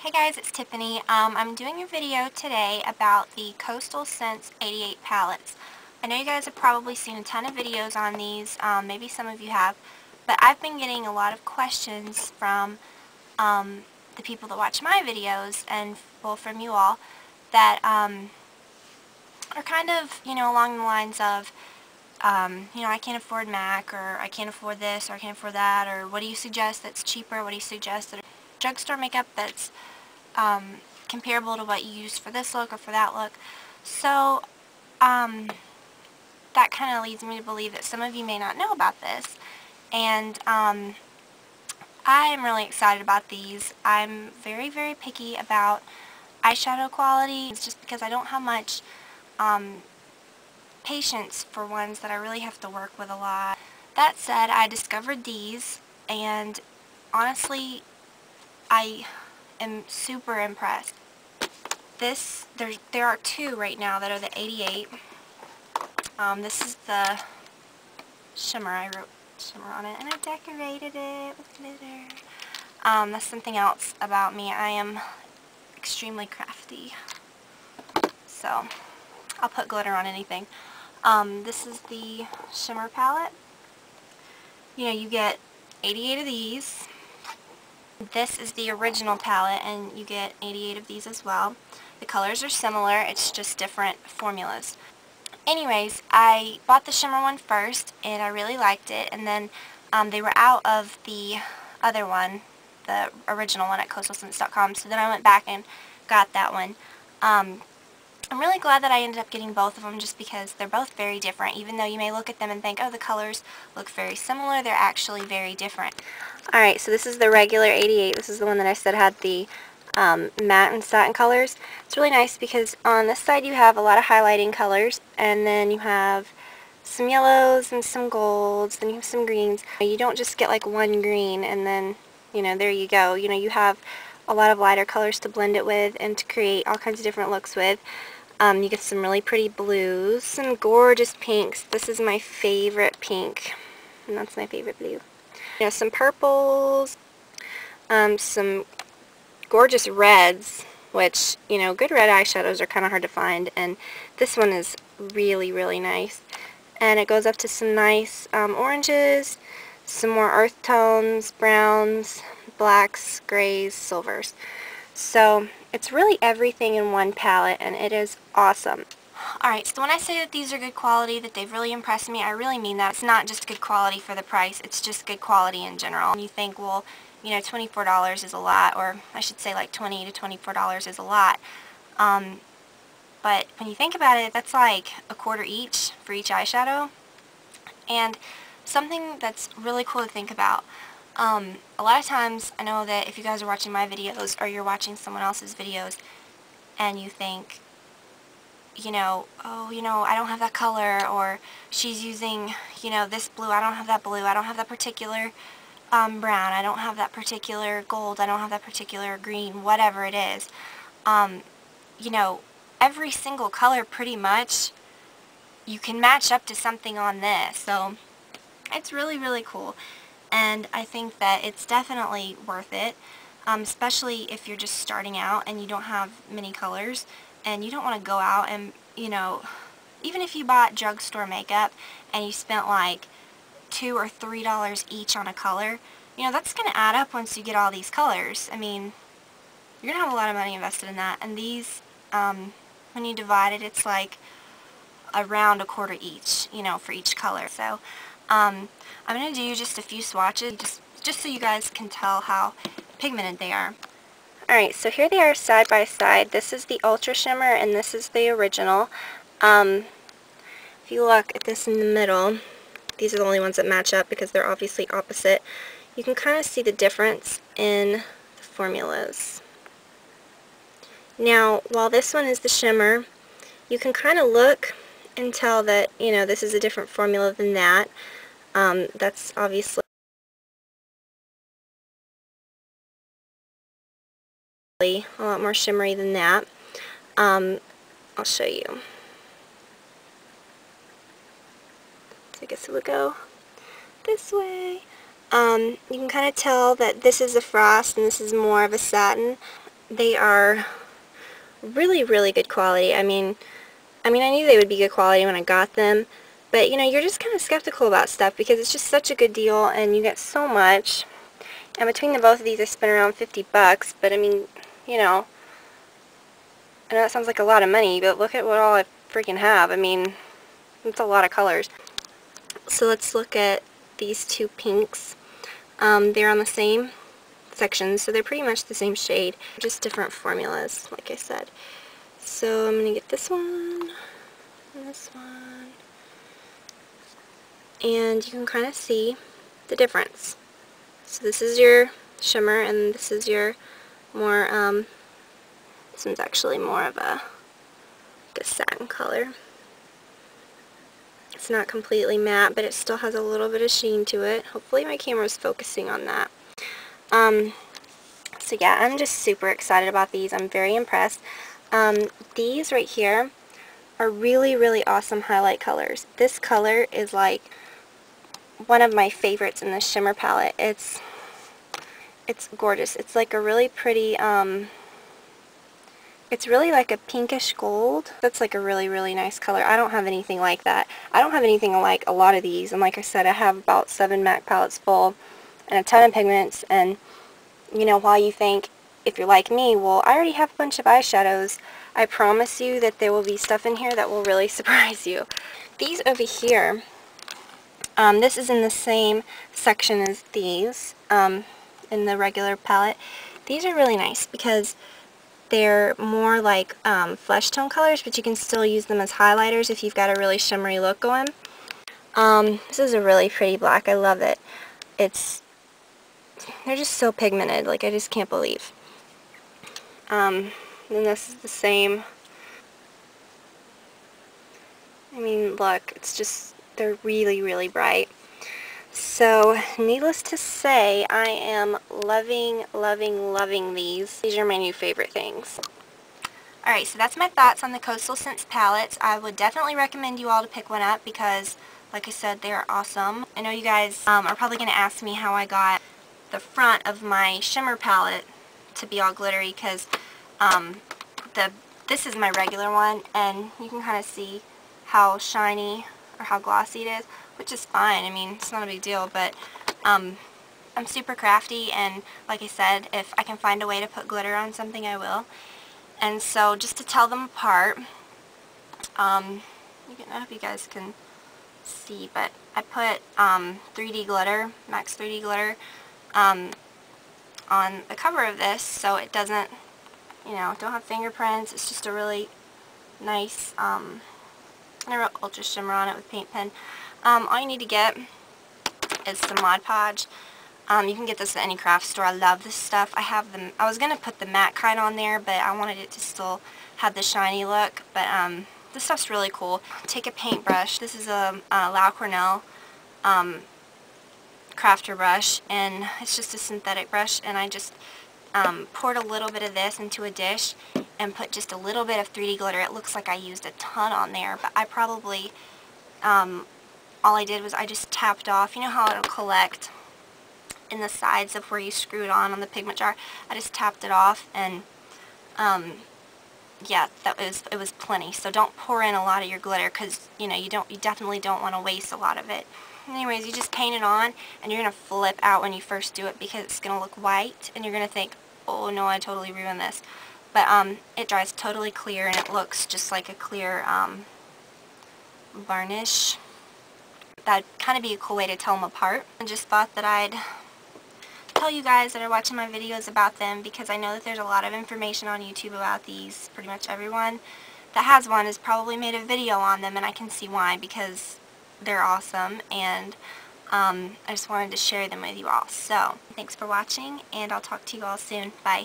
Hey guys, it's Tiffany. I'm doing a video today about the Coastal Scents 88 palettes. I know you guys have probably seen a ton of videos on these, maybe some of you have, but I've been getting a lot of questions from the people that watch my videos and, well, from you all that are kind of, along the lines of, I can't afford MAC, or I can't afford this, or I can't afford that, or what do you suggest that's cheaper, what do you suggest that drugstore makeup that's comparable to what you use for this look or for that look. So that kind of leads me to believe that some of you may not know about this, and I am really excited about these. I'm very, very picky about eyeshadow quality. It's just because I don't have much patience for ones that I really have to work with a lot. That said, I discovered these, and honestly, I am super impressed. There are two right now that are the 88. This is the shimmer. I wrote shimmer on it, and I decorated it with glitter. That's something else about me. I am extremely crafty, so I'll put glitter on anything. This is the Shimmer Palette. You get 88 of these. This is the original palette, and you get 88 of these as well. The colors are similar, it's just different formulas. Anyways, I bought the shimmer one first, and I really liked it, and then they were out of the other one, the original one at coastalscents.com, so then I went back and got that one. I'm really glad that I ended up getting both of them, just because they're both very different. Even though you may look at them and think, oh, the colors look very similar, they're actually very different. Alright, so this is the regular 88. This is the one that I said had the matte and satin colors. It's really nice because on this side you have a lot of highlighting colors, and then you have some yellows and some golds, and you have some greens. You don't just get like one green and then, there you go. You have a lot of lighter colors to blend it with and to create all kinds of different looks with. You get some really pretty blues, some gorgeous pinks. This is my favorite pink, and that's my favorite blue. Some purples, some gorgeous reds, which, good red eyeshadows are kind of hard to find, and this one is really, really nice. And it goes up to some nice oranges, some more earth tones, browns, blacks, grays, silvers. So it's really everything in one palette, and it is awesome. Alright, so when I say that these are good quality, that they've really impressed me, I really mean that. It's not just good quality for the price, it's just good quality in general. And you think, well, $24 is a lot, or I should say like $20 to $24 is a lot. But when you think about it, that's like a quarter each for each eyeshadow. And something that's really cool to think about, a lot of times, I know that if you guys are watching my videos or you're watching someone else's videos and you think, oh, I don't have that color, or she's using, this blue, I don't have that blue, I don't have that particular brown, I don't have that particular gold, I don't have that particular green, whatever it is. Every single color pretty much you can match up to something on this, so it's really, really cool. And I think that it's definitely worth it, especially if you're just starting out and you don't have many colors and you don't want to go out and, even if you bought drugstore makeup and you spent like $2 or $3 each on a color, that's going to add up once you get all these colors. I mean, you're going to have a lot of money invested in that. And these, when you divide it, it's like around a quarter each, for each color. So, I'm going to do just a few swatches, just so you guys can tell how pigmented they are. Alright, so here they are side by side. This is the Ultra Shimmer, and this is the original. If you look at this in the middle, these are the only ones that match up because they're obviously opposite. You can kind of see the difference in the formulas. Now, while this one is the shimmer, you can kind of look and tell that, this is a different formula than that. That's obviously a lot more shimmery than that. I'll show you. So I guess it would go this way. You can kind of tell that this is a frost and this is more of a satin. They are really, really good quality. I mean, I knew they would be good quality when I got them, but you know, you're just kind of skeptical about stuff because it's just such a good deal and you get so much. And between the both of these, I spent around 50 bucks, but I mean, you know, I know that sounds like a lot of money, but look at what all I freaking have. I mean, it's a lot of colors. So let's look at these two pinks. They're on the same section, so they're pretty much the same shade, just different formulas, like I said. So I'm going to get this one, and this one, and you can kind of see the difference. So this is your shimmer, and this is your more, this one's actually more of a satin color. It's not completely matte, but it still has a little bit of sheen to it. Hopefully my camera's focusing on that. So yeah, I'm just super excited about these. I'm very impressed. These right here are really, really awesome highlight colors. This color is like one of my favorites in the Shimmer palette. It's gorgeous. It's like a really pretty, it's really like a pinkish gold. That's like a really, really nice color. I don't have anything like that. I don't have anything like a lot of these. And like I said, I have about 7 MAC palettes full and a ton of pigments. And, you know, while you think, if you're like me, well, I already have a bunch of eyeshadows, I promise you that there will be stuff in here that will really surprise you. These over here, this is in the same section as these, in the regular palette. These are really nice because they're more like flesh tone colors, but you can still use them as highlighters if you've got a really shimmery look going. This is a really pretty black. I love it. They're just so pigmented. Like, I just can't believe. Then this is the same. I mean, look, it's just, they're really, really bright. So, needless to say, I am loving, loving, loving these. These are my new favorite things. Alright, so that's my thoughts on the Coastal Scents palettes. I would definitely recommend you all to pick one up because, like I said, they are awesome. I know you guys are probably going to ask me how I got the front of my Shimmer palette to be all glittery because this is my regular one, and you can kind of see how shiny or how glossy it is, which is fine. I mean, it's not a big deal, but I'm super crafty, and like I said, if I can find a way to put glitter on something, I will. And so, just to tell them apart, I hope you guys can see, but I put 3D glitter, Max 3D glitter, on the cover of this, so it doesn't, you know, don't have fingerprints. It's just a really nice, and I wrote Ultra Shimmer on it with paint pen. All you need to get is some Mod Podge. You can get this at any craft store. I love this stuff. I have them. I was going to put the matte kind on there, but I wanted it to still have the shiny look. But this stuff's really cool. Take a paintbrush. This is a La Cornell crafter brush, and it's just a synthetic brush, and I just poured a little bit of this into a dish and put just a little bit of 3D glitter. It looks like I used a ton on there, but I probably, all I did was I just tapped off. You know how it'll collect in the sides of where you screw it on the pigment jar? I just tapped it off, and yeah, it was plenty. So don't pour in a lot of your glitter because, you know, you definitely don't want to waste a lot of it. Anyways, you just paint it on, and you're going to flip out when you first do it because it's going to look white, and you're going to think, oh no, I totally ruined this. But it dries totally clear, and it looks just like a clear varnish. That'd kind of be a cool way to tell them apart. I just thought that I'd tell you guys that are watching my videos about them, because I know that there's a lot of information on YouTube about these. Pretty much everyone that has one has probably made a video on them, and I can see why, because they're awesome, and I just wanted to share them with you all. So, thanks for watching, and I'll talk to you all soon. Bye.